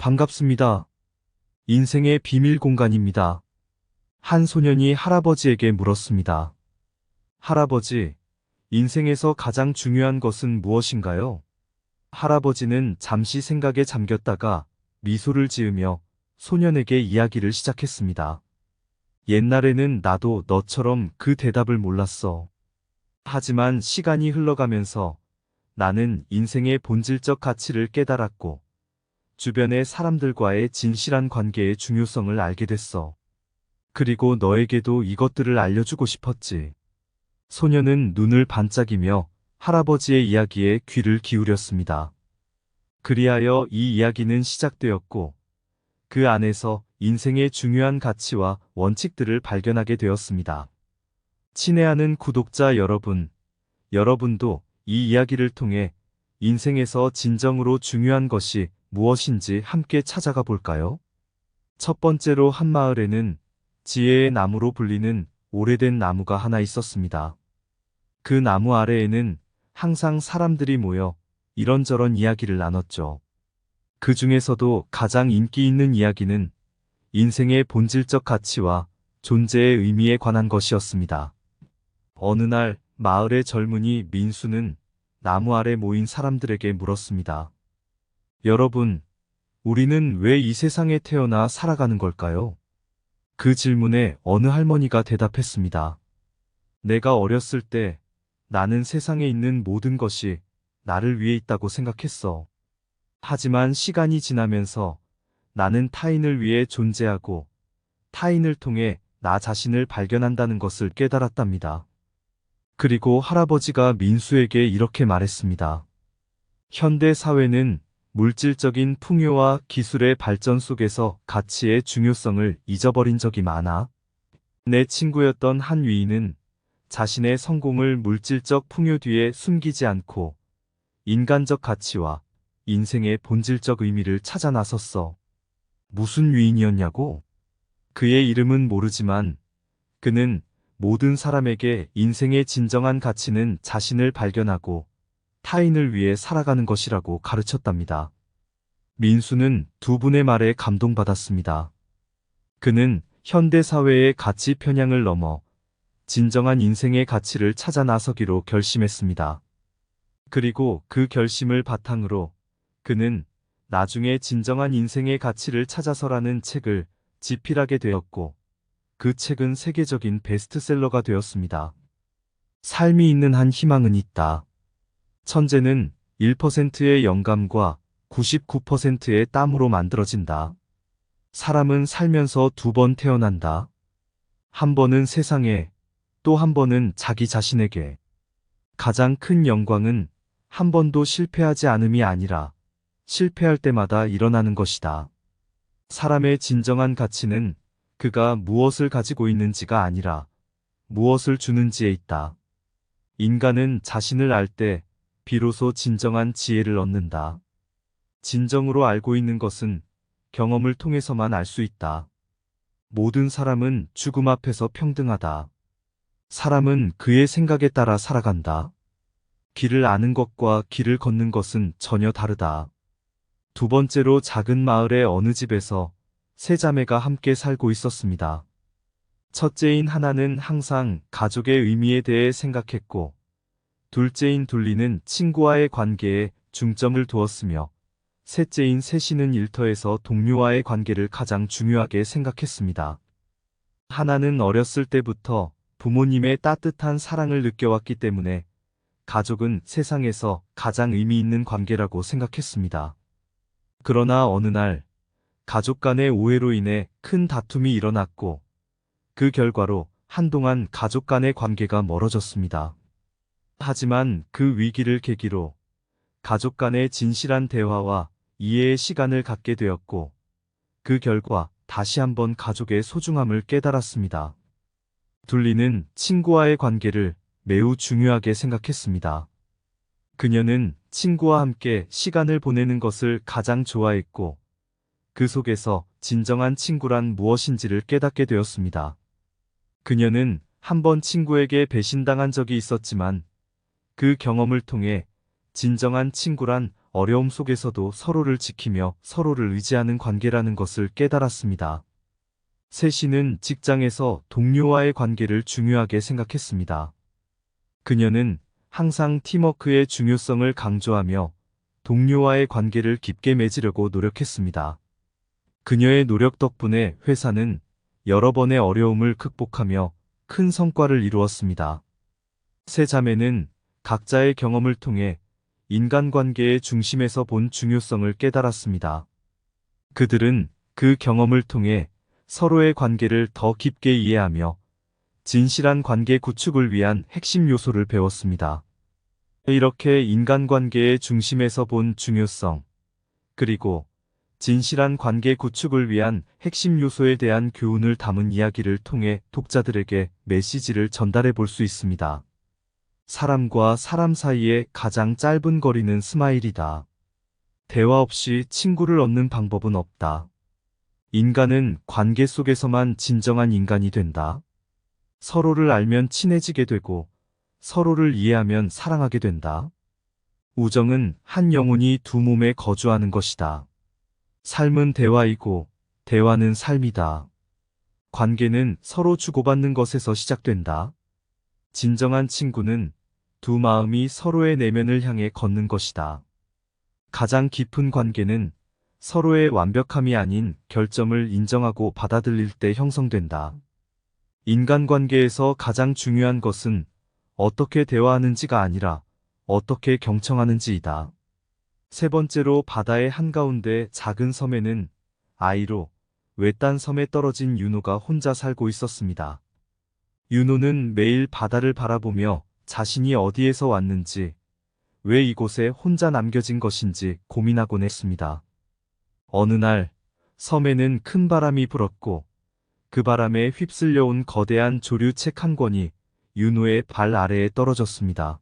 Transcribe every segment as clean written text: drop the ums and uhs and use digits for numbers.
반갑습니다. 인생의 비밀 공간입니다. 한 소년이 할아버지에게 물었습니다. 할아버지, 인생에서 가장 중요한 것은 무엇인가요? 할아버지는 잠시 생각에 잠겼다가 미소를 지으며 소년에게 이야기를 시작했습니다. 옛날에는 나도 너처럼 그 대답을 몰랐어. 하지만 시간이 흘러가면서 나는 인생의 본질적 가치를 깨달았고, 주변의 사람들과의 진실한 관계의 중요성을 알게 됐어. 그리고 너에게도 이것들을 알려주고 싶었지. 소녀는 눈을 반짝이며 할아버지의 이야기에 귀를 기울였습니다. 그리하여 이 이야기는 시작되었고, 그 안에서 인생의 중요한 가치와 원칙들을 발견하게 되었습니다. 친애하는 구독자 여러분, 여러분도 이 이야기를 통해 인생에서 진정으로 중요한 것이 무엇인지 함께 찾아가 볼까요? 첫 번째로 한 마을에는 지혜의 나무로 불리는 오래된 나무가 하나 있었습니다. 그 나무 아래에는 항상 사람들이 모여 이런저런 이야기를 나눴죠. 그 중에서도 가장 인기 있는 이야기는 인생의 본질적 가치와 존재의 의미에 관한 것이었습니다. 어느 날 마을의 젊은이 민수는 나무 아래 모인 사람들에게 물었습니다. 여러분, 우리는 왜 이 세상에 태어나 살아가는 걸까요? 그 질문에 어느 할머니가 대답했습니다. 내가 어렸을 때 나는 세상에 있는 모든 것이 나를 위해 있다고 생각했어. 하지만 시간이 지나면서 나는 타인을 위해 존재하고 타인을 통해 나 자신을 발견한다는 것을 깨달았답니다. 그리고 할아버지가 민수에게 이렇게 말했습니다. 현대 사회는 물질적인 풍요와 기술의 발전 속에서 가치의 중요성을 잊어버린 적이 많아. 내 친구였던 한 위인은 자신의 성공을 물질적 풍요 뒤에 숨기지 않고 인간적 가치와 인생의 본질적 의미를 찾아 나섰어. 무슨 위인이었냐고? 그의 이름은 모르지만 그는 모든 사람에게 인생의 진정한 가치는 자신을 발견하고 타인을 위해 살아가는 것이라고 가르쳤답니다. 민수는 두 분의 말에 감동받았습니다. 그는 현대 사회의 가치 편향을 넘어 진정한 인생의 가치를 찾아 나서기로 결심했습니다. 그리고 그 결심을 바탕으로 그는 나중에 진정한 인생의 가치를 찾아서라는 책을 집필하게 되었고, 그 책은 세계적인 베스트셀러가 되었습니다. 삶이 있는 한 희망은 있다. 천재는 1%의 영감과 99%의 땀으로 만들어진다. 사람은 살면서 두 번 태어난다. 한 번은 세상에, 또 한 번은 자기 자신에게. 가장 큰 영광은 한 번도 실패하지 않음이 아니라 실패할 때마다 일어나는 것이다. 사람의 진정한 가치는 그가 무엇을 가지고 있는지가 아니라 무엇을 주는지에 있다. 인간은 자신을 알 때 비로소 진정한 지혜를 얻는다. 진정으로 알고 있는 것은 경험을 통해서만 알 수 있다. 모든 사람은 죽음 앞에서 평등하다. 사람은 그의 생각에 따라 살아간다. 길을 아는 것과 길을 걷는 것은 전혀 다르다. 두 번째로 작은 마을의 어느 집에서 세 자매가 함께 살고 있었습니다. 첫째인 하나는 항상 가족의 의미에 대해 생각했고, 둘째인 둘리는 친구와의 관계에 중점을 두었으며, 셋째인 셋이는 일터에서 동료와의 관계를 가장 중요하게 생각했습니다. 하나는 어렸을 때부터 부모님의 따뜻한 사랑을 느껴왔기 때문에 가족은 세상에서 가장 의미 있는 관계라고 생각했습니다. 그러나 어느 날 가족 간의 오해로 인해 큰 다툼이 일어났고, 그 결과로 한동안 가족 간의 관계가 멀어졌습니다. 하지만 그 위기를 계기로 가족 간의 진실한 대화와 이해의 시간을 갖게 되었고, 그 결과 다시 한번 가족의 소중함을 깨달았습니다. 둘리는 친구와의 관계를 매우 중요하게 생각했습니다. 그녀는 친구와 함께 시간을 보내는 것을 가장 좋아했고, 그 속에서 진정한 친구란 무엇인지를 깨닫게 되었습니다. 그녀는 한 번 친구에게 배신당한 적이 있었지만, 그 경험을 통해 진정한 친구란 어려움 속에서도 서로를 지키며 서로를 의지하는 관계라는 것을 깨달았습니다. 세씨는 직장에서 동료와의 관계를 중요하게 생각했습니다. 그녀는 항상 팀워크의 중요성을 강조하며 동료와의 관계를 깊게 맺으려고 노력했습니다. 그녀의 노력 덕분에 회사는 여러 번의 어려움을 극복하며 큰 성과를 이루었습니다. 세 자매는 각자의 경험을 통해 인간관계의 중심에서 본 중요성을 깨달았습니다. 그들은 그 경험을 통해 서로의 관계를 더 깊게 이해하며 진실한 관계 구축을 위한 핵심 요소를 배웠습니다. 이렇게 인간관계의 중심에서 본 중요성, 그리고 진실한 관계 구축을 위한 핵심 요소에 대한 교훈을 담은 이야기를 통해 독자들에게 메시지를 전달해 볼 수 있습니다. 사람과 사람 사이의 가장 짧은 거리는 스마일이다. 대화 없이 친구를 얻는 방법은 없다. 인간은 관계 속에서만 진정한 인간이 된다. 서로를 알면 친해지게 되고 서로를 이해하면 사랑하게 된다. 우정은 한 영혼이 두 몸에 거주하는 것이다. 삶은 대화이고 대화는 삶이다. 관계는 서로 주고받는 것에서 시작된다. 진정한 친구는 두 마음이 서로의 내면을 향해 걷는 것이다. 가장 깊은 관계는 서로의 완벽함이 아닌 결점을 인정하고 받아들일 때 형성된다. 인간관계에서 가장 중요한 것은 어떻게 대화하는지가 아니라 어떻게 경청하는지이다. 세 번째로 바다의 한가운데 작은 섬에는 아이로 외딴 섬에 떨어진 윤호가 혼자 살고 있었습니다. 윤호는 매일 바다를 바라보며 자신이 어디에서 왔는지, 왜 이곳에 혼자 남겨진 것인지 고민하곤 했습니다. 어느 날 섬에는 큰 바람이 불었고 그 바람에 휩쓸려온 거대한 조류책 한 권이 윤호의 발 아래에 떨어졌습니다.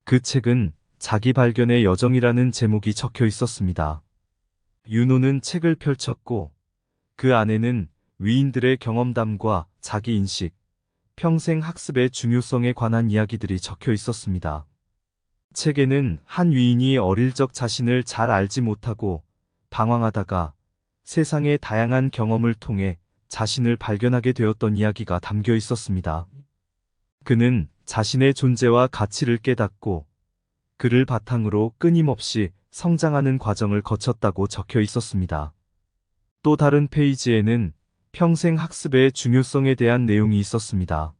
그 책은 자기 발견의 여정이라는 제목이 적혀 있었습니다. 윤호는 책을 펼쳤고 그 안에는 위인들의 경험담과 자기인식, 평생 학습의 중요성에 관한 이야기들이 적혀 있었습니다. 책에는 한 위인이 어릴 적 자신을 잘 알지 못하고 방황하다가 세상의 다양한 경험을 통해 자신을 발견하게 되었던 이야기가 담겨 있었습니다. 그는 자신의 존재와 가치를 깨닫고 그를 바탕으로 끊임없이 성장하는 과정을 거쳤다고 적혀 있었습니다. 또 다른 페이지에는 평생 학습의 중요성에 대한 내용이 있었습니다.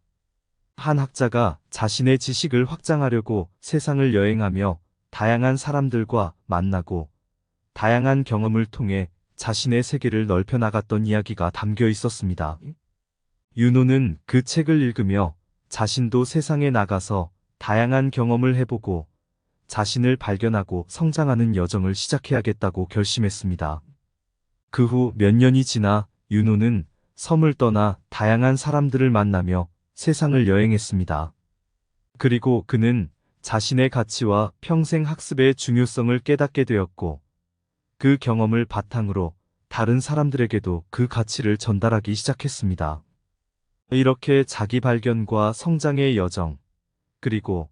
한 학자가 자신의 지식을 확장하려고 세상을 여행하며 다양한 사람들과 만나고 다양한 경험을 통해 자신의 세계를 넓혀 나갔던 이야기가 담겨 있었습니다. 윤호는 그 책을 읽으며 자신도 세상에 나가서 다양한 경험을 해보고 자신을 발견하고 성장하는 여정을 시작해야겠다고 결심했습니다. 그 후 몇 년이 지나 윤호는 섬을 떠나 다양한 사람들을 만나며 세상을 여행했습니다. 그리고 그는 자신의 가치와 평생 학습의 중요성을 깨닫게 되었고 그 경험을 바탕으로 다른 사람들에게도 그 가치를 전달하기 시작했습니다. 이렇게 자기 발견과 성장의 여정, 그리고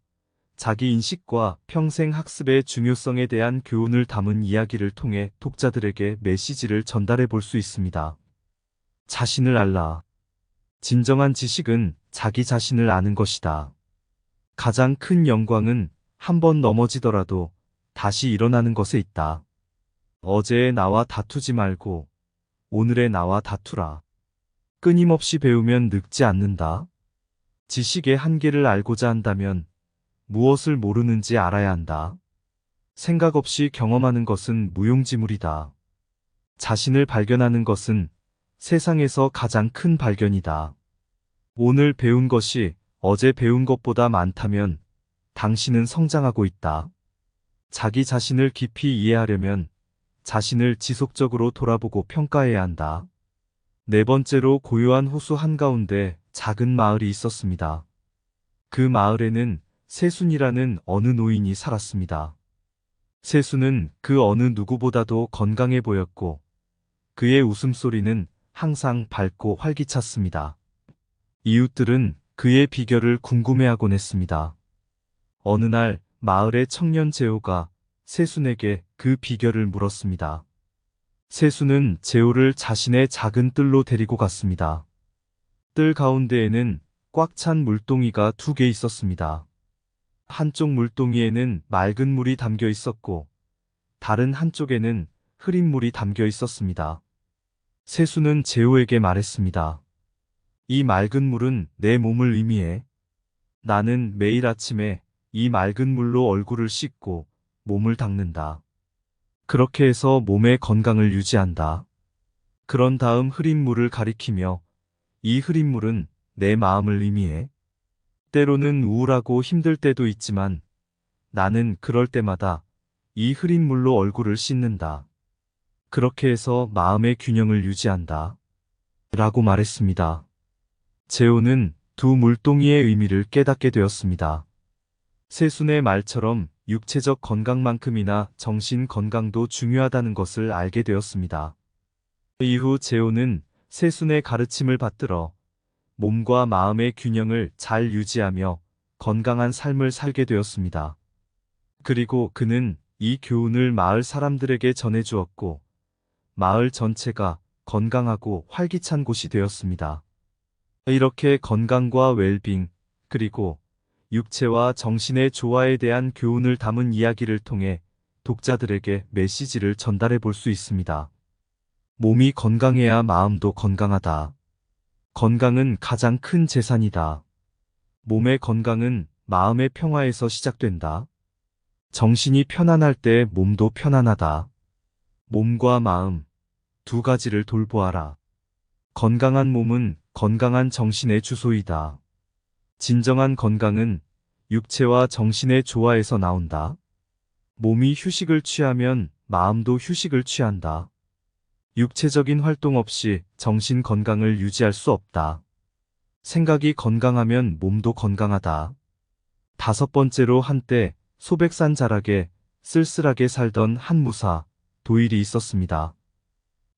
자기 인식과 평생 학습의 중요성에 대한 교훈을 담은 이야기를 통해 독자들에게 메시지를 전달해 볼 수 있습니다. 자신을 알라. 진정한 지식은 자기 자신을 아는 것이다. 가장 큰 영광은 한 번 넘어지더라도 다시 일어나는 것에 있다. 어제의 나와 다투지 말고 오늘의 나와 다투라. 끊임없이 배우면 늙지 않는다. 지식의 한계를 알고자 한다면 무엇을 모르는지 알아야 한다. 생각 없이 경험하는 것은 무용지물이다. 자신을 발견하는 것은 세상에서 가장 큰 발견이다. 오늘 배운 것이 어제 배운 것보다 많다면 당신은 성장하고 있다. 자기 자신을 깊이 이해하려면 자신을 지속적으로 돌아보고 평가해야 한다. 네 번째로 고요한 호수 한가운데 작은 마을이 있었습니다. 그 마을에는 세순이라는 어느 노인이 살았습니다. 세순은 그 어느 누구보다도 건강해 보였고 그의 웃음소리는 항상 밝고 활기찼습니다. 이웃들은 그의 비결을 궁금해하곤 했습니다. 어느 날 마을의 청년 제호가 세순에게 그 비결을 물었습니다. 세순은 재호를 자신의 작은 뜰로 데리고 갔습니다. 뜰 가운데에는 꽉 찬 물동이가 2개 있었습니다. 한쪽 물동이에는 맑은 물이 담겨 있었고 다른 한쪽에는 흐린 물이 담겨 있었습니다. 세순은 재호에게 말했습니다. 이 맑은 물은 내 몸을 의미해. 나는 매일 아침에 이 맑은 물로 얼굴을 씻고 몸을 닦는다. 그렇게 해서 몸의 건강을 유지한다. 그런 다음 흐린 물을 가리키며 이 흐린 물은 내 마음을 의미해. 때로는 우울하고 힘들 때도 있지만 나는 그럴 때마다 이 흐린 물로 얼굴을 씻는다. 그렇게 해서 마음의 균형을 유지한다. 라고 말했습니다. 재호는 2 물동이의 의미를 깨닫게 되었습니다. 세순의 말처럼 육체적 건강만큼이나 정신 건강도 중요하다는 것을 알게 되었습니다. 이후 재호는 세순의 가르침을 받들어 몸과 마음의 균형을 잘 유지하며 건강한 삶을 살게 되었습니다. 그리고 그는 이 교훈을 마을 사람들에게 전해주었고 마을 전체가 건강하고 활기찬 곳이 되었습니다. 이렇게 건강과 웰빙, 그리고 육체와 정신의 조화에 대한 교훈을 담은 이야기를 통해 독자들에게 메시지를 전달해 볼 수 있습니다. 몸이 건강해야 마음도 건강하다. 건강은 가장 큰 재산이다. 몸의 건강은 마음의 평화에서 시작된다. 정신이 편안할 때 몸도 편안하다. 몸과 마음, 2 가지를 돌보아라. 건강한 몸은 건강한 정신의 주소이다. 진정한 건강은 육체와 정신의 조화에서 나온다. 몸이 휴식을 취하면 마음도 휴식을 취한다. 육체적인 활동 없이 정신 건강을 유지할 수 없다. 생각이 건강하면 몸도 건강하다. 5번째로 한때 소백산 자락에 쓸쓸하게 살던 한 무사, 도일이 있었습니다.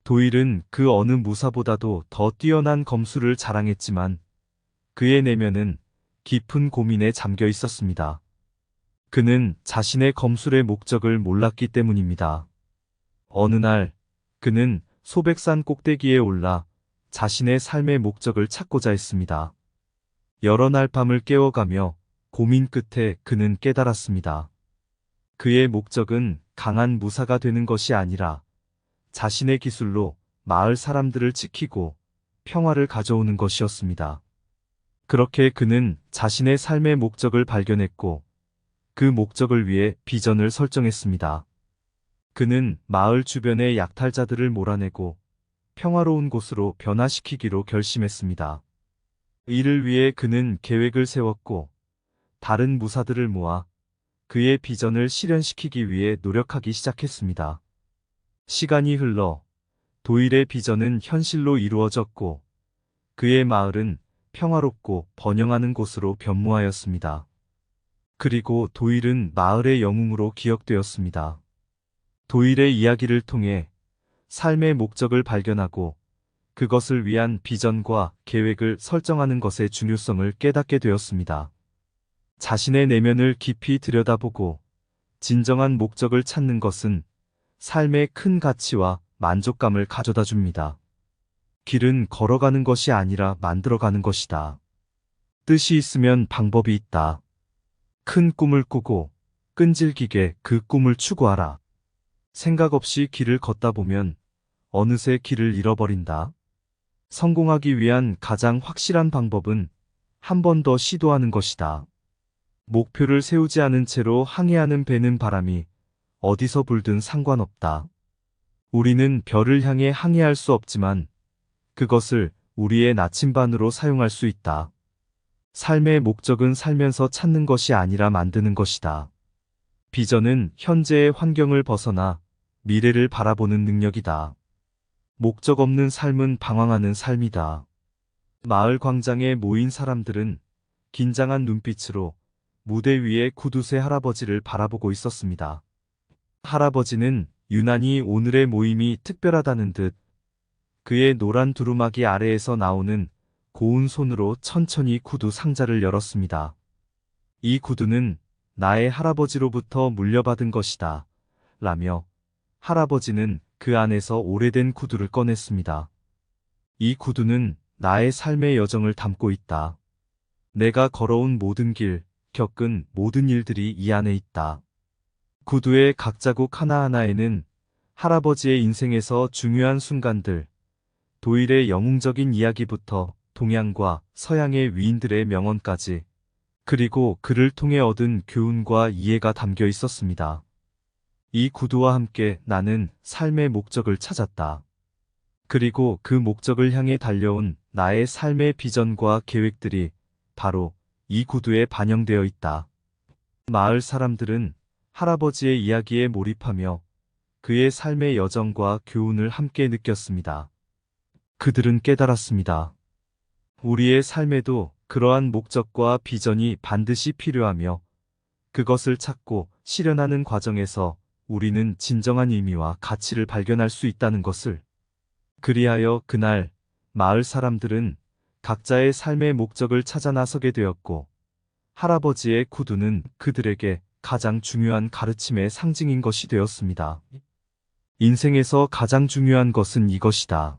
도일은 그 어느 무사보다도 더 뛰어난 검술을 자랑했지만 그의 내면은 깊은 고민에 잠겨 있었습니다. 그는 자신의 검술의 목적을 몰랐기 때문입니다. 어느 날 그는 소백산 꼭대기에 올라 자신의 삶의 목적을 찾고자 했습니다. 여러 날 밤을 깨워가며 고민 끝에 그는 깨달았습니다. 그의 목적은 강한 무사가 되는 것이 아니라 자신의 기술로 마을 사람들을 지키고 평화를 가져오는 것이었습니다. 그렇게 그는 자신의 삶의 목적을 발견했고 그 목적을 위해 비전을 설정했습니다. 그는 마을 주변의 약탈자들을 몰아내고 평화로운 곳으로 변화시키기로 결심했습니다. 이를 위해 그는 계획을 세웠고 다른 무사들을 모아 그의 비전을 실현시키기 위해 노력하기 시작했습니다. 시간이 흘러 도일의 비전은 현실로 이루어졌고 그의 마을은 평화롭고 번영하는 곳으로 변모하였습니다. 그리고 도일은 마을의 영웅으로 기억되었습니다. 도일의 이야기를 통해 삶의 목적을 발견하고 그것을 위한 비전과 계획을 설정하는 것의 중요성을 깨닫게 되었습니다. 자신의 내면을 깊이 들여다보고 진정한 목적을 찾는 것은 삶의 큰 가치와 만족감을 가져다 줍니다. 길은 걸어가는 것이 아니라 만들어가는 것이다. 뜻이 있으면 방법이 있다. 큰 꿈을 꾸고 끈질기게 그 꿈을 추구하라. 생각 없이 길을 걷다 보면 어느새 길을 잃어버린다. 성공하기 위한 가장 확실한 방법은 한 번 더 시도하는 것이다. 목표를 세우지 않은 채로 항해하는 배는 바람이 어디서 불든 상관없다. 우리는 별을 향해 항해할 수 없지만 그것을 우리의 나침반으로 사용할 수 있다. 삶의 목적은 살면서 찾는 것이 아니라 만드는 것이다. 비전은 현재의 환경을 벗어나 미래를 바라보는 능력이다. 목적 없는 삶은 방황하는 삶이다. 마을 광장에 모인 사람들은 긴장한 눈빛으로 무대 위에 구두쇠 할아버지를 바라보고 있었습니다. 할아버지는 유난히 오늘의 모임이 특별하다는 듯 그의 노란 두루마기 아래에서 나오는 고운 손으로 천천히 구두 상자를 열었습니다. 이 구두는 나의 할아버지로부터 물려받은 것이다. 라며 할아버지는 그 안에서 오래된 구두를 꺼냈습니다. 이 구두는 나의 삶의 여정을 담고 있다. 내가 걸어온 모든 길, 겪은 모든 일들이 이 안에 있다. 구두의 각 자국 하나하나에는 할아버지의 인생에서 중요한 순간들, 도일의 영웅적인 이야기부터 동양과 서양의 위인들의 명언까지, 그리고 그를 통해 얻은 교훈과 이해가 담겨 있었습니다. 이 구두와 함께 나는 삶의 목적을 찾았다. 그리고 그 목적을 향해 달려온 나의 삶의 비전과 계획들이 바로 이 구두에 반영되어 있다. 마을 사람들은 할아버지의 이야기에 몰입하며 그의 삶의 여정과 교훈을 함께 느꼈습니다. 그들은 깨달았습니다. 우리의 삶에도 그러한 목적과 비전이 반드시 필요하며 그것을 찾고 실현하는 과정에서 우리는 진정한 의미와 가치를 발견할 수 있다는 것을. 그리하여 그날 마을 사람들은 각자의 삶의 목적을 찾아 나서게 되었고 할아버지의 구두는 그들에게 가장 중요한 가르침의 상징인 것이 되었습니다. 인생에서 가장 중요한 것은 이것이다.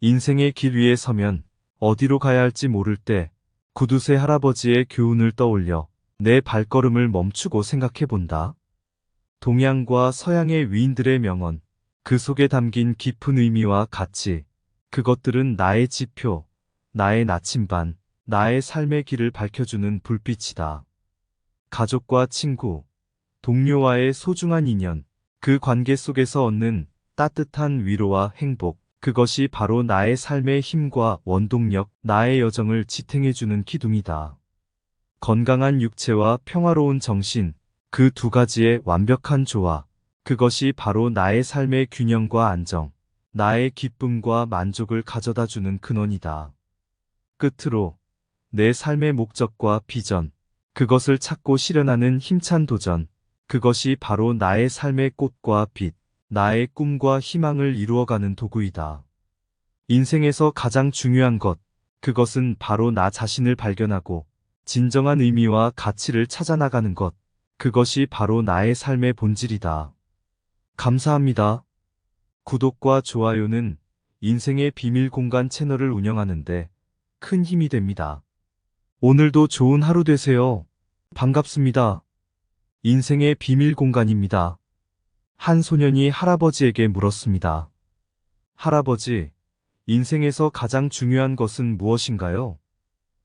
인생의 길 위에 서면 어디로 가야 할지 모를 때 구두쇠 할아버지의 교훈을 떠올려 내 발걸음을 멈추고 생각해 본다. 동양과 서양의 위인들의 명언, 그 속에 담긴 깊은 의미와 가치, 그것들은 나의 지표, 나의 나침반, 나의 삶의 길을 밝혀주는 불빛이다. 가족과 친구, 동료와의 소중한 인연, 그 관계 속에서 얻는 따뜻한 위로와 행복, 그것이 바로 나의 삶의 힘과 원동력, 나의 여정을 지탱해주는 기둥이다. 건강한 육체와 평화로운 정신, 그 두 가지의 완벽한 조화, 그것이 바로 나의 삶의 균형과 안정, 나의 기쁨과 만족을 가져다주는 근원이다. 끝으로 내 삶의 목적과 비전, 그것을 찾고 실현하는 힘찬 도전, 그것이 바로 나의 삶의 꽃과 빛, 나의 꿈과 희망을 이루어가는 도구이다. 인생에서 가장 중요한 것, 그것은 바로 나 자신을 발견하고 진정한 의미와 가치를 찾아나가는 것, 그것이 바로 나의 삶의 본질이다. 감사합니다. 구독과 좋아요는 인생의 비밀 공간 채널을 운영하는데 큰 힘이 됩니다. 오늘도 좋은 하루 되세요. 반갑습니다. 인생의 비밀 공간입니다. 한 소년이 할아버지에게 물었습니다. 할아버지, 인생에서 가장 중요한 것은 무엇인가요?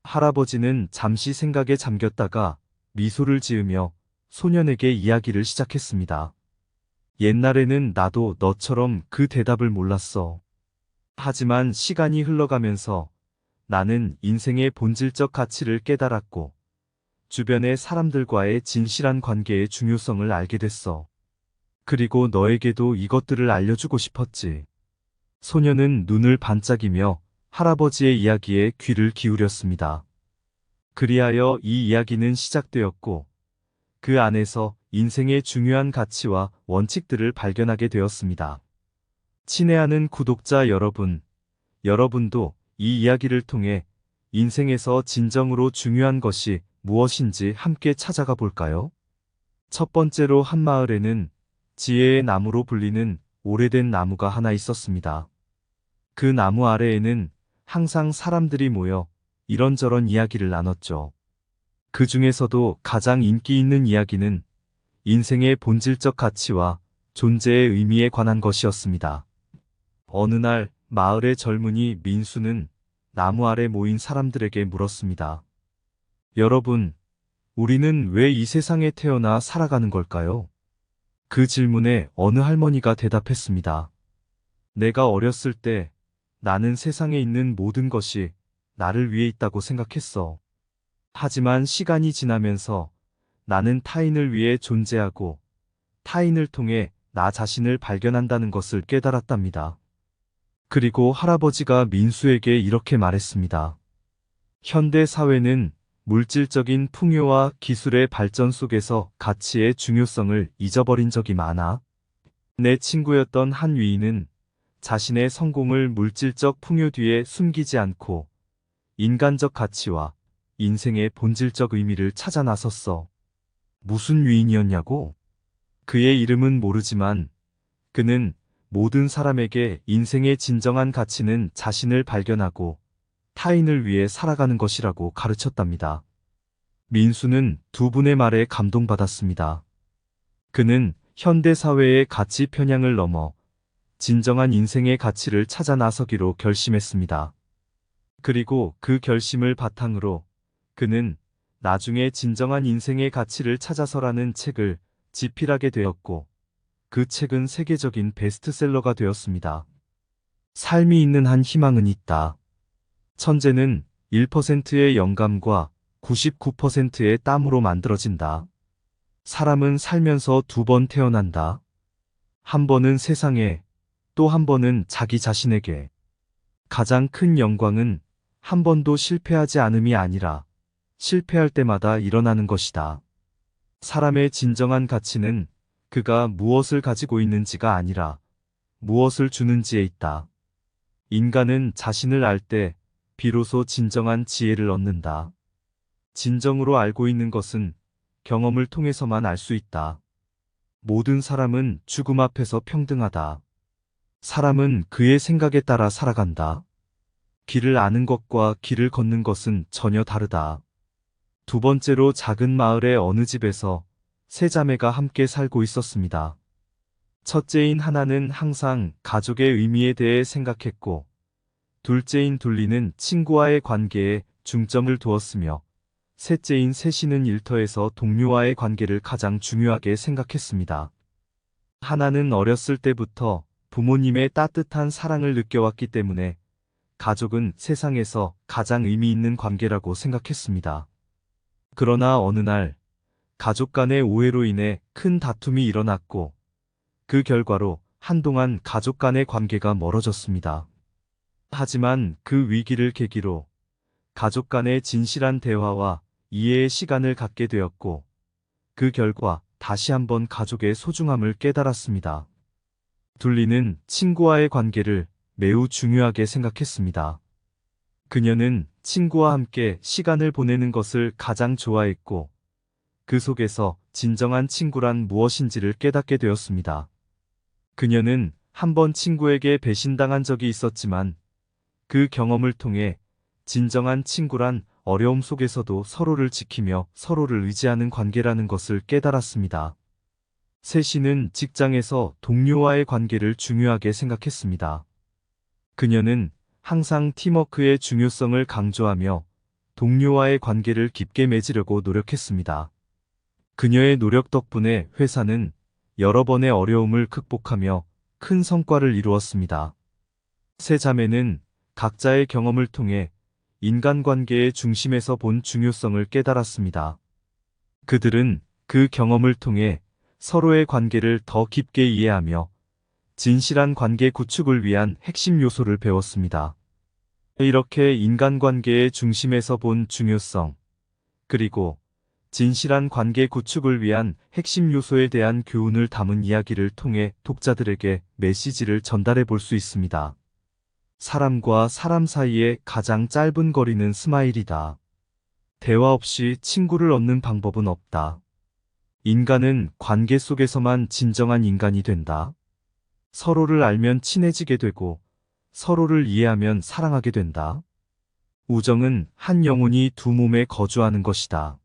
할아버지는 잠시 생각에 잠겼다가 미소를 지으며 소년에게 이야기를 시작했습니다. 옛날에는 나도 너처럼 그 대답을 몰랐어. 하지만 시간이 흘러가면서 나는 인생의 본질적 가치를 깨달았고 주변의 사람들과의 진실한 관계의 중요성을 알게 됐어. 그리고 너에게도 이것들을 알려주고 싶었지. 소녀는 눈을 반짝이며 할아버지의 이야기에 귀를 기울였습니다. 그리하여 이 이야기는 시작되었고 그 안에서 인생의 중요한 가치와 원칙들을 발견하게 되었습니다. 친애하는 구독자 여러분, 여러분도 이 이야기를 통해 인생에서 진정으로 중요한 것이 무엇인지 함께 찾아가 볼까요? 첫 번째로 한 마을에는 지혜의 나무로 불리는 오래된 나무가 하나 있었습니다. 그 나무 아래에는 항상 사람들이 모여 이런저런 이야기를 나눴죠. 그 중에서도 가장 인기 있는 이야기는 인생의 본질적 가치와 존재의 의미에 관한 것이었습니다. 어느 날 마을의 젊은이 민수는 나무 아래 모인 사람들에게 물었습니다. 여러분, 우리는 왜 이 세상에 태어나 살아가는 걸까요? 그 질문에 어느 할머니가 대답했습니다. 내가 어렸을 때 나는 세상에 있는 모든 것이 나를 위해 있다고 생각했어. 하지만 시간이 지나면서 나는 타인을 위해 존재하고 타인을 통해 나 자신을 발견한다는 것을 깨달았답니다. 그리고 할아버지가 민수에게 이렇게 말했습니다. 현대 사회는 물질적인 풍요와 기술의 발전 속에서 가치의 중요성을 잊어버린 적이 많아. 내 친구였던 한 위인은 자신의 성공을 물질적 풍요 뒤에 숨기지 않고 인간적 가치와 인생의 본질적 의미를 찾아 나섰어. 무슨 위인이었냐고? 그의 이름은 모르지만 그는 모든 사람에게 인생의 진정한 가치는 자신을 발견하고 타인을 위해 살아가는 것이라고 가르쳤답니다. 민수는 두 분의 말에 감동받았습니다. 그는 현대 사회의 가치 편향을 넘어 진정한 인생의 가치를 찾아 나서기로 결심했습니다. 그리고 그 결심을 바탕으로 그는 나중에 진정한 인생의 가치를 찾아서라는 책을 집필하게 되었고, 그 책은 세계적인 베스트셀러가 되었습니다. 삶이 있는 한 희망은 있다. 천재는 1%의 영감과 99%의 땀으로 만들어진다. 사람은 살면서 두 번 태어난다. 한 번은 세상에, 또 한 번은 자기 자신에게. 가장 큰 영광은 한 번도 실패하지 않음이 아니라 실패할 때마다 일어나는 것이다. 사람의 진정한 가치는 그가 무엇을 가지고 있는지가 아니라 무엇을 주는지에 있다. 인간은 자신을 알 때 비로소 진정한 지혜를 얻는다. 진정으로 알고 있는 것은 경험을 통해서만 알 수 있다. 모든 사람은 죽음 앞에서 평등하다. 사람은 그의 생각에 따라 살아간다. 길을 아는 것과 길을 걷는 것은 전혀 다르다. 두 번째로, 작은 마을의 어느 집에서 세 자매가 함께 살고 있었습니다. 첫째인 하나는 항상 가족의 의미에 대해 생각했고, 둘째인 둘리는 친구와의 관계에 중점을 두었으며, 셋째인 셋이는 일터에서 동료와의 관계를 가장 중요하게 생각했습니다. 하나는 어렸을 때부터 부모님의 따뜻한 사랑을 느껴왔기 때문에 가족은 세상에서 가장 의미 있는 관계라고 생각했습니다. 그러나 어느 날 가족 간의 오해로 인해 큰 다툼이 일어났고, 그 결과로 한동안 가족 간의 관계가 멀어졌습니다. 하지만 그 위기를 계기로 가족 간의 진실한 대화와 이해의 시간을 갖게 되었고, 그 결과 다시 한번 가족의 소중함을 깨달았습니다. 둘리는 친구와의 관계를 매우 중요하게 생각했습니다. 그녀는 친구와 함께 시간을 보내는 것을 가장 좋아했고, 그 속에서 진정한 친구란 무엇인지를 깨닫게 되었습니다. 그녀는 한 번 친구에게 배신당한 적이 있었지만, 그 경험을 통해 진정한 친구란 어려움 속에서도 서로를 지키며 서로를 의지하는 관계라는 것을 깨달았습니다. 셋이는 직장에서 동료와의 관계를 중요하게 생각했습니다. 그녀는 항상 팀워크의 중요성을 강조하며 동료와의 관계를 깊게 맺으려고 노력했습니다. 그녀의 노력 덕분에 회사는 여러 번의 어려움을 극복하며 큰 성과를 이루었습니다. 세 자매는 각자의 경험을 통해 인간관계의 중심에서 본 중요성을 깨달았습니다. 그들은 그 경험을 통해 서로의 관계를 더 깊게 이해하며 진실한 관계 구축을 위한 핵심 요소를 배웠습니다. 이렇게 인간관계의 중심에서 본 중요성, 그리고 진실한 관계 구축을 위한 핵심 요소에 대한 교훈을 담은 이야기를 통해 독자들에게 메시지를 전달해 볼 수 있습니다. 사람과 사람 사이의 가장 짧은 거리는 스마일이다. 대화 없이 친구를 얻는 방법은 없다. 인간은 관계 속에서만 진정한 인간이 된다. 서로를 알면 친해지게 되고, 서로를 이해하면 사랑하게 된다. 우정은 한 영혼이 두 몸에 거주하는 것이다.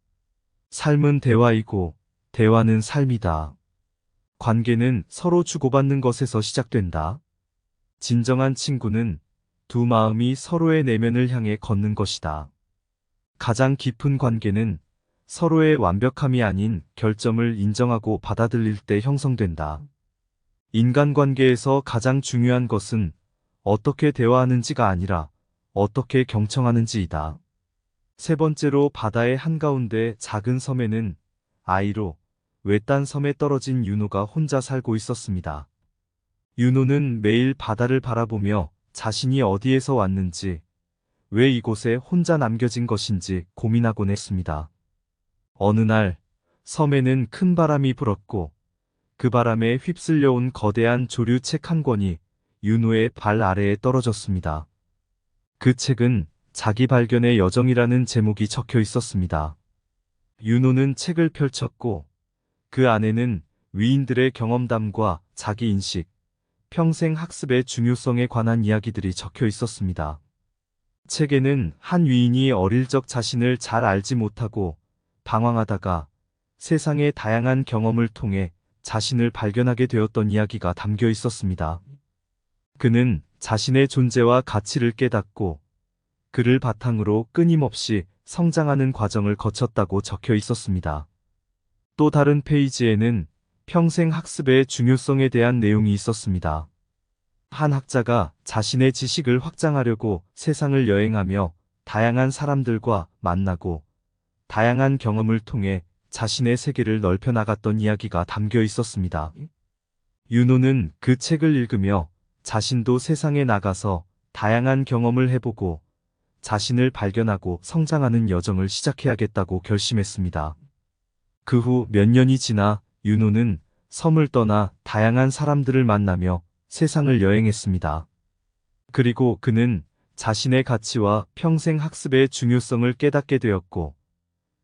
삶은 대화이고, 대화는 삶이다. 관계는 서로 주고받는 것에서 시작된다. 진정한 친구는 두 마음이 서로의 내면을 향해 걷는 것이다. 가장 깊은 관계는 서로의 완벽함이 아닌 결점을 인정하고 받아들일 때 형성된다. 인간관계에서 가장 중요한 것은 어떻게 대화하는지가 아니라 어떻게 경청하는지이다. 세 번째로, 바다의 한가운데 작은 섬에는 아이로 외딴 섬에 떨어진 윤호가 혼자 살고 있었습니다. 윤호는 매일 바다를 바라보며 자신이 어디에서 왔는지, 왜 이곳에 혼자 남겨진 것인지 고민하곤 했습니다. 어느 날 섬에는 큰 바람이 불었고, 그 바람에 휩쓸려온 거대한 조류책 한 권이 윤호의 발 아래에 떨어졌습니다. 그 책은 자기 발견의 여정이라는 제목이 적혀 있었습니다. 윤호는 책을 펼쳤고, 그 안에는 위인들의 경험담과 자기 인식, 평생 학습의 중요성에 관한 이야기들이 적혀 있었습니다. 책에는 한 위인이 어릴 적 자신을 잘 알지 못하고 방황하다가 세상의 다양한 경험을 통해 자신을 발견하게 되었던 이야기가 담겨 있었습니다. 그는 자신의 존재와 가치를 깨닫고 그를 바탕으로 끊임없이 성장하는 과정을 거쳤다고 적혀 있었습니다. 또 다른 페이지에는 평생 학습의 중요성에 대한 내용이 있었습니다. 한 학자가 자신의 지식을 확장하려고 세상을 여행하며 다양한 사람들과 만나고 다양한 경험을 통해 자신의 세계를 넓혀 나갔던 이야기가 담겨 있었습니다. 윤호는 그 책을 읽으며 자신도 세상에 나가서 다양한 경험을 해보고 자신을 발견하고 성장하는 여정을 시작해야겠다고 결심했습니다. 그 후 몇 년이 지나 윤호는 섬을 떠나 다양한 사람들을 만나며 세상을 여행했습니다. 그리고 그는 자신의 가치와 평생 학습의 중요성을 깨닫게 되었고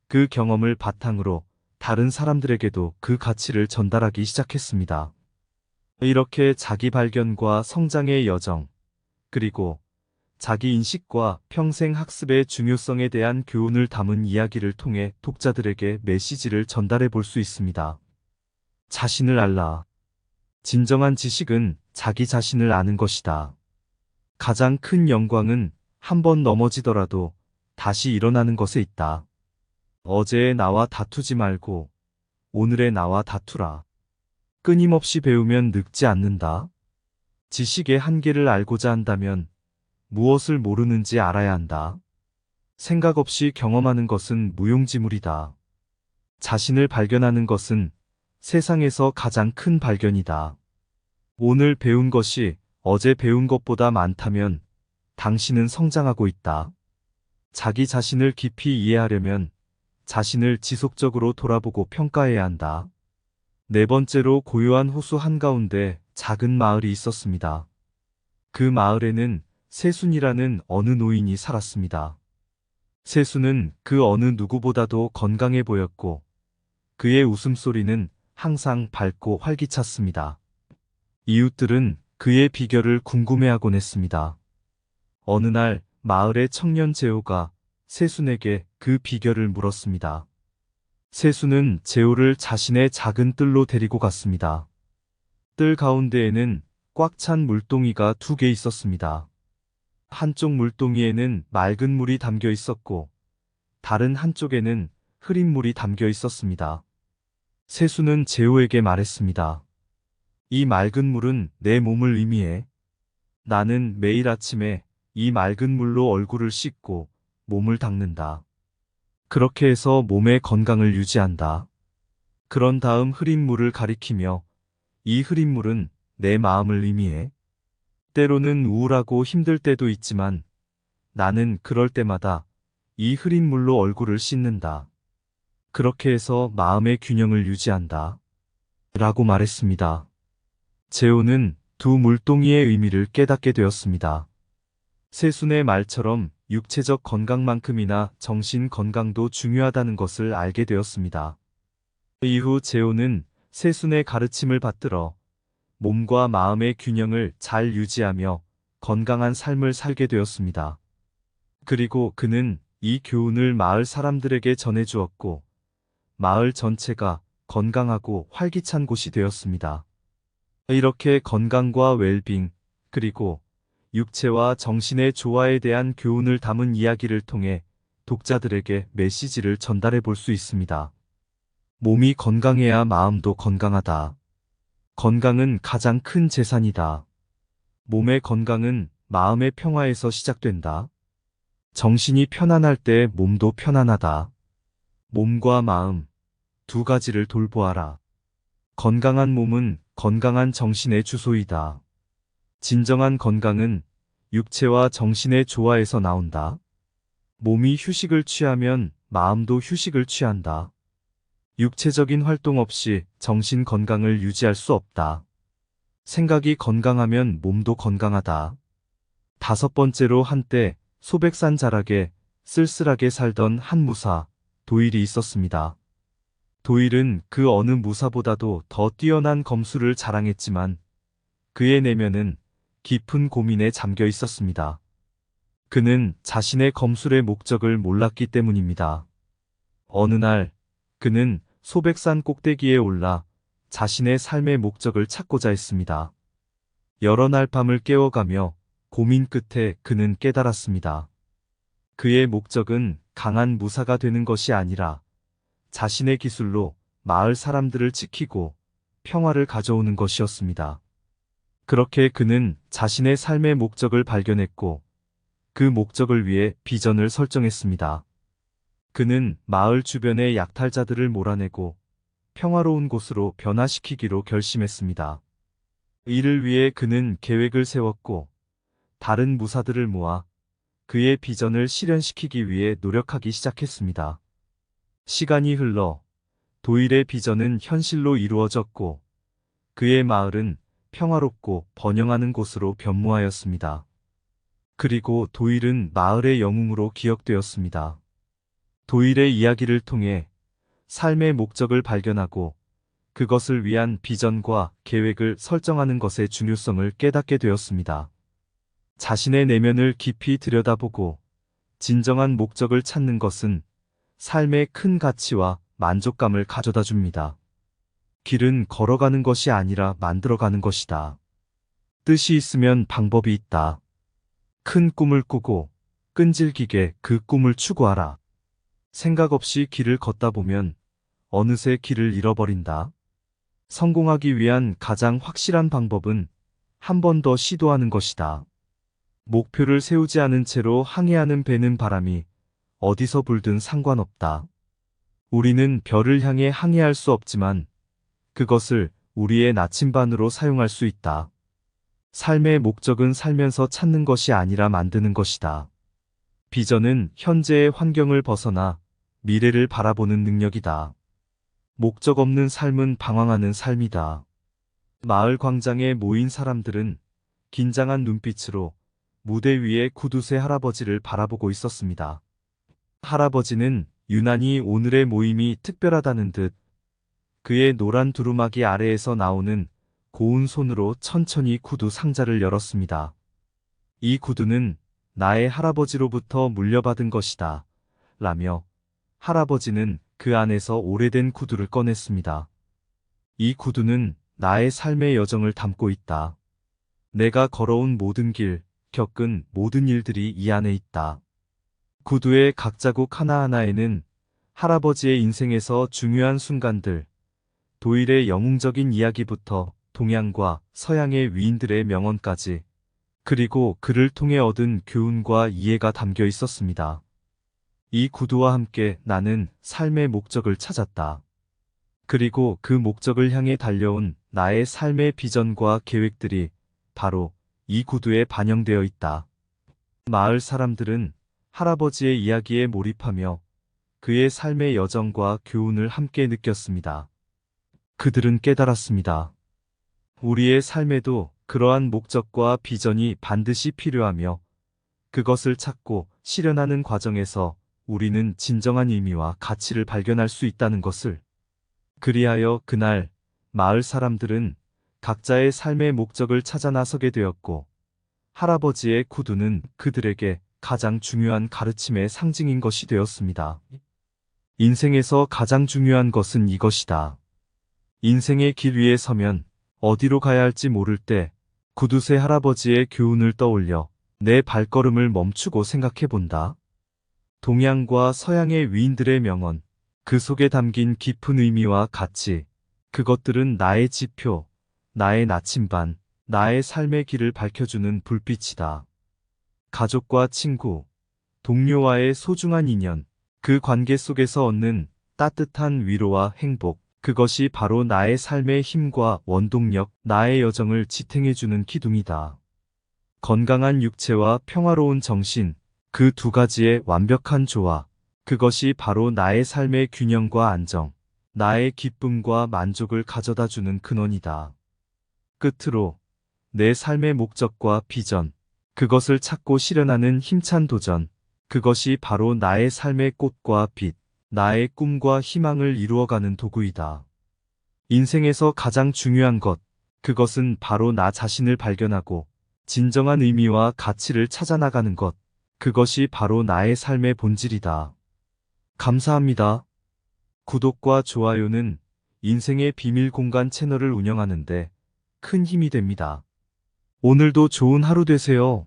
그 경험을 바탕으로 다른 사람들에게도 그 가치를 전달하기 시작했습니다. 이렇게 자기 발견과 성장의 여정, 그리고 자기 인식과 평생 학습의 중요성에 대한 교훈을 담은 이야기를 통해 독자들에게 메시지를 전달해 볼 수 있습니다. 자신을 알라. 진정한 지식은 자기 자신을 아는 것이다. 가장 큰 영광은 한 번 넘어지더라도 다시 일어나는 것에 있다. 어제의 나와 다투지 말고 오늘의 나와 다투라. 끊임없이 배우면 늙지 않는다. 지식의 한계를 알고자 한다면 무엇을 모르는지 알아야 한다. 생각 없이 경험하는 것은 무용지물이다. 자신을 발견하는 것은 세상에서 가장 큰 발견이다. 오늘 배운 것이 어제 배운 것보다 많다면 당신은 성장하고 있다. 자기 자신을 깊이 이해하려면 자신을 지속적으로 돌아보고 평가해야 한다. 네 번째로 고요한 호수 한가운데 작은 마을이 있었습니다. 그 마을에는 세순이라는 어느 노인이 살았습니다. 세순은 그 어느 누구보다도 건강해 보였고 그의 웃음소리는 항상 밝고 활기찼습니다. 이웃들은 그의 비결을 궁금해하곤 했습니다. 어느 날 마을의 청년 제호가 세순에게 그 비결을 물었습니다. 세순은 제호를 자신의 작은 뜰로 데리고 갔습니다. 뜰 가운데에는 꽉 찬 물동이가 2개 있었습니다. 한쪽 물동이에는 맑은 물이 담겨 있었고 다른 한쪽에는 흐린 물이 담겨 있었습니다. 세순은 제호에게 말했습니다. 이 맑은 물은 내 몸을 의미해. 나는 매일 아침에 이 맑은 물로 얼굴을 씻고 몸을 닦는다. 그렇게 해서 몸의 건강을 유지한다. 그런 다음 흐린 물을 가리키며 이 흐린 물은 내 마음을 의미해. 때로는 우울하고 힘들 때도 있지만 나는 그럴 때마다 이 흐린 물로 얼굴을 씻는다. 그렇게 해서 마음의 균형을 유지한다. 라고 말했습니다. 제호는 2 물동이의 의미를 깨닫게 되었습니다. 세순의 말처럼 육체적 건강만큼이나 정신 건강도 중요하다는 것을 알게 되었습니다. 이후 제호는 세순의 가르침을 받들어 몸과 마음의 균형을 잘 유지하며 건강한 삶을 살게 되었습니다. 그리고 그는 이 교훈을 마을 사람들에게 전해주었고 마을 전체가 건강하고 활기찬 곳이 되었습니다. 이렇게 건강과 웰빙, 그리고 육체와 정신의 조화에 대한 교훈을 담은 이야기를 통해 독자들에게 메시지를 전달해 볼 수 있습니다. 몸이 건강해야 마음도 건강하다. 건강은 가장 큰 재산이다. 몸의 건강은 마음의 평화에서 시작된다. 정신이 편안할 때 몸도 편안하다. 몸과 마음, 2 가지를 돌보아라. 건강한 몸은 건강한 정신의 주소이다. 진정한 건강은 육체와 정신의 조화에서 나온다. 몸이 휴식을 취하면 마음도 휴식을 취한다. 육체적인 활동 없이 정신 건강을 유지할 수 없다. 생각이 건강하면 몸도 건강하다. 5번째로 한때 소백산 자락에 쓸쓸하게 살던 한 무사, 도일이 있었습니다. 도일은 그 어느 무사보다도 더 뛰어난 검술을 자랑했지만 그의 내면은 깊은 고민에 잠겨 있었습니다. 그는 자신의 검술의 목적을 몰랐기 때문입니다. 어느 날 그는 소백산 꼭대기에 올라 자신의 삶의 목적을 찾고자 했습니다. 여러 날 밤을 깨워가며 고민 끝에 그는 깨달았습니다. 그의 목적은 강한 무사가 되는 것이 아니라 자신의 기술로 마을 사람들을 지키고 평화를 가져오는 것이었습니다. 그렇게 그는 자신의 삶의 목적을 발견했고 그 목적을 위해 비전을 설정했습니다. 그는 마을 주변의 약탈자들을 몰아내고 평화로운 곳으로 변화시키기로 결심했습니다. 이를 위해 그는 계획을 세웠고 다른 무사들을 모아 그의 비전을 실현시키기 위해 노력하기 시작했습니다. 시간이 흘러 도일의 비전은 현실로 이루어졌고 그의 마을은 평화롭고 번영하는 곳으로 변모하였습니다. 그리고 도일은 마을의 영웅으로 기억되었습니다. 도일의 이야기를 통해 삶의 목적을 발견하고 그것을 위한 비전과 계획을 설정하는 것의 중요성을 깨닫게 되었습니다. 자신의 내면을 깊이 들여다보고 진정한 목적을 찾는 것은 삶의 큰 가치와 만족감을 가져다 줍니다. 길은 걸어가는 것이 아니라 만들어가는 것이다. 뜻이 있으면 방법이 있다. 큰 꿈을 꾸고 끈질기게 그 꿈을 추구하라. 생각 없이 길을 걷다 보면 어느새 길을 잃어버린다. 성공하기 위한 가장 확실한 방법은 한 번 더 시도하는 것이다. 목표를 세우지 않은 채로 항해하는 배는 바람이 어디서 불든 상관없다. 우리는 별을 향해 항해할 수 없지만 그것을 우리의 나침반으로 사용할 수 있다. 삶의 목적은 살면서 찾는 것이 아니라 만드는 것이다. 비전은 현재의 환경을 벗어나 미래를 바라보는 능력이다. 목적 없는 삶은 방황하는 삶이다. 마을 광장에 모인 사람들은 긴장한 눈빛으로 무대 위에 구두쇠 할아버지를 바라보고 있었습니다. 할아버지는 유난히 오늘의 모임이 특별하다는 듯 그의 노란 두루마기 아래에서 나오는 고운 손으로 천천히 구두 상자를 열었습니다. 이 구두는 나의 할아버지로부터 물려받은 것이다. 라며 할아버지는 그 안에서 오래된 구두를 꺼냈습니다. 이 구두는 나의 삶의 여정을 담고 있다. 내가 걸어온 모든 길, 겪은 모든 일들이 이 안에 있다. 구두의 각 자국 하나하나에는 할아버지의 인생에서 중요한 순간들, 도일의 영웅적인 이야기부터 동양과 서양의 위인들의 명언까지, 그리고 그를 통해 얻은 교훈과 이해가 담겨 있었습니다. 이 구두와 함께 나는 삶의 목적을 찾았다. 그리고 그 목적을 향해 달려온 나의 삶의 비전과 계획들이 바로 이 구두에 반영되어 있다. 마을 사람들은 할아버지의 이야기에 몰입하며 그의 삶의 여정과 교훈을 함께 느꼈습니다. 그들은 깨달았습니다. 우리의 삶에도 그러한 목적과 비전이 반드시 필요하며 그것을 찾고 실현하는 과정에서 우리는 진정한 의미와 가치를 발견할 수 있다는 것을. 그리하여 그날 마을 사람들은 각자의 삶의 목적을 찾아 나서게 되었고 할아버지의 구두는 그들에게 가장 중요한 가르침의 상징인 것이 되었습니다. 인생에서 가장 중요한 것은 이것이다. 인생의 길 위에 서면 어디로 가야 할지 모를 때 구두쇠 할아버지의 교훈을 떠올려 내 발걸음을 멈추고 생각해 본다. 동양과 서양의 위인들의 명언, 그 속에 담긴 깊은 의미와 가치, 그것들은 나의 지표, 나의 나침반, 나의 삶의 길을 밝혀주는 불빛이다. 가족과 친구, 동료와의 소중한 인연, 그 관계 속에서 얻는 따뜻한 위로와 행복, 그것이 바로 나의 삶의 힘과 원동력, 나의 여정을 지탱해주는 기둥이다. 건강한 육체와 평화로운 정신, 그 두 가지의 완벽한 조화, 그것이 바로 나의 삶의 균형과 안정, 나의 기쁨과 만족을 가져다주는 근원이다. 끝으로 내 삶의 목적과 비전, 그것을 찾고 실현하는 힘찬 도전, 그것이 바로 나의 삶의 꽃과 빛, 나의 꿈과 희망을 이루어가는 도구이다. 인생에서 가장 중요한 것, 그것은 바로 나 자신을 발견하고 진정한 의미와 가치를 찾아 나가는 것, 그것이 바로 나의 삶의 본질이다. 감사합니다. 구독과 좋아요는 인생의 비밀 공간 채널을 운영하는데 큰 힘이 됩니다. 오늘도 좋은 하루 되세요.